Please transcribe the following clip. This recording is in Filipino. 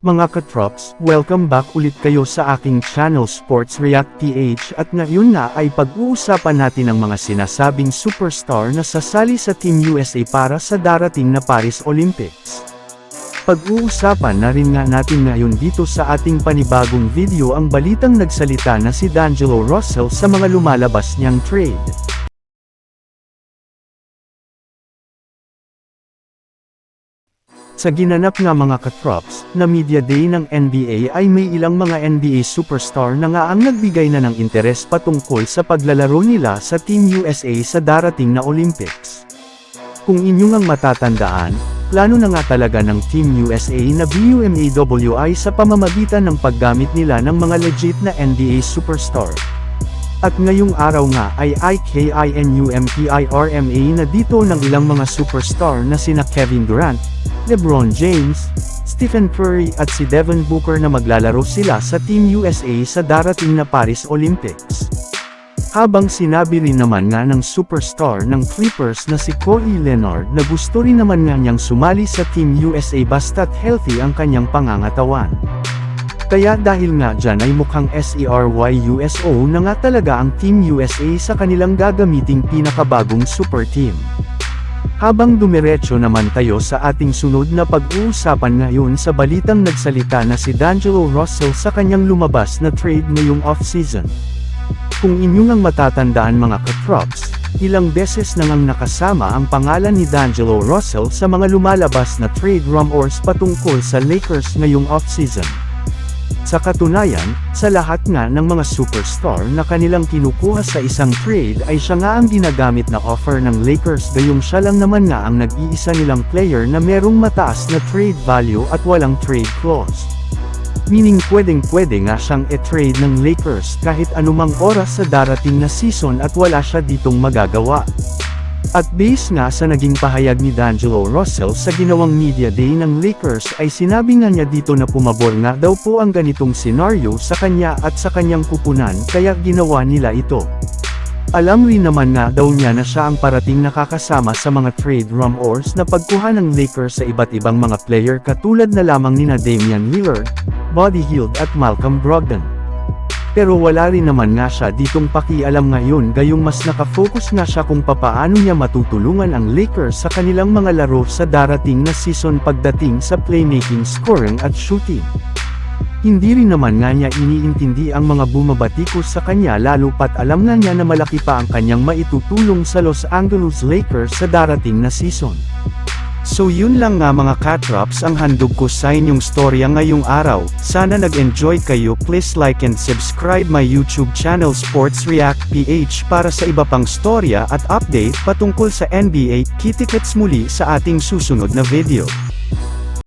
Mga katrops, welcome back ulit kayo sa aking channel Sports React PH at ngayon nga ay pag-uusapan natin ang mga sinasabing superstar na sasali sa Team USA para sa darating na Paris Olympics. Pag-uusapan na rin nga natin ngayon dito sa ating panibagong video ang balitang nagsalita na si D'Angelo Russell sa mga lumalabas niyang trade. Sa ginanap nga mga katrops, na media day ng NBA ay may ilang mga NBA superstar na nga ang nagbigay na ng interes patungkol sa paglalaro nila sa Team USA sa darating na Olympics. Kung inyong ang matatandaan, plano na nga talaga ng Team USA na BUMAWI sa pamamagitan ng paggamit nila ng mga legit na NBA superstar. At ngayong araw nga ay IKINUMPIRMA na dito ng ilang mga superstar na sina Kevin Durant, LeBron James, Stephen Curry at si Devin Booker na maglalaro sila sa Team USA sa darating na Paris Olympics. Habang sinabi rin naman nga ng superstar ng Clippers na si Kawhi Leonard na gusto rin naman nga niyang sumali sa Team USA basta't healthy ang kanyang pangangatawan. Kaya dahil nga dyan ay mukhang SERYUSO na nga talaga ang Team USA sa kanilang gagamiting pinakabagong super team. Habang dumiretso naman tayo sa ating sunod na pag-uusapan ngayon sa balitang nagsalita na si D'Angelo Russell sa kanyang lumabas na trade ngayong off-season. Kung inyong ang matatandaan mga katrops, ilang beses na ngang nakasama ang pangalan ni D'Angelo Russell sa mga lumalabas na trade rumors patungkol sa Lakers ngayong off-season. Sa katunayan, sa lahat nga ng mga superstar na kanilang kinukuha sa isang trade ay siya nga ang ginagamit na offer ng Lakers gayong siya lang naman nga ang nag-iisa nilang player na merong mataas na trade value at walang trade clause. Meaning pwedeng-pwede nga siyang e-trade ng Lakers kahit anumang oras sa darating na season at wala siya ditong magagawa. At base nga sa naging pahayag ni D'Angelo Russell sa ginawang media day ng Lakers ay sinabi nga niya dito na pumabor nga daw po ang ganitong senaryo sa kanya at sa kanyang kupunan kaya ginawa nila ito. Alam rin naman nga daw niya na siya ang parating nakakasama sa mga trade rumors na pagkuha ng Lakers sa iba't ibang mga player katulad na lamang nina Damian Lillard, Buddy Hield at Malcolm Brogdon. Pero wala rin naman nga siya ditong pakialam ngayon gayong mas nakafocus nga siya kung papaano niya matutulungan ang Lakers sa kanilang mga laro sa darating na season pagdating sa playmaking, scoring at shooting. Hindi rin naman nga niya iniintindi ang mga bumabatikos sa kanya lalo pat alam na niya na malaki pa ang kanyang maitutulong sa Los Angeles Lakers sa darating na season. So yun lang nga mga katrops ang handog ko sa inyong storya ngayong araw. Sana nag-enjoy kayo. Please like and subscribe my YouTube channel Sports React PH para sa iba pang storya at update patungkol sa NBA. Kita-kits muli sa ating susunod na video.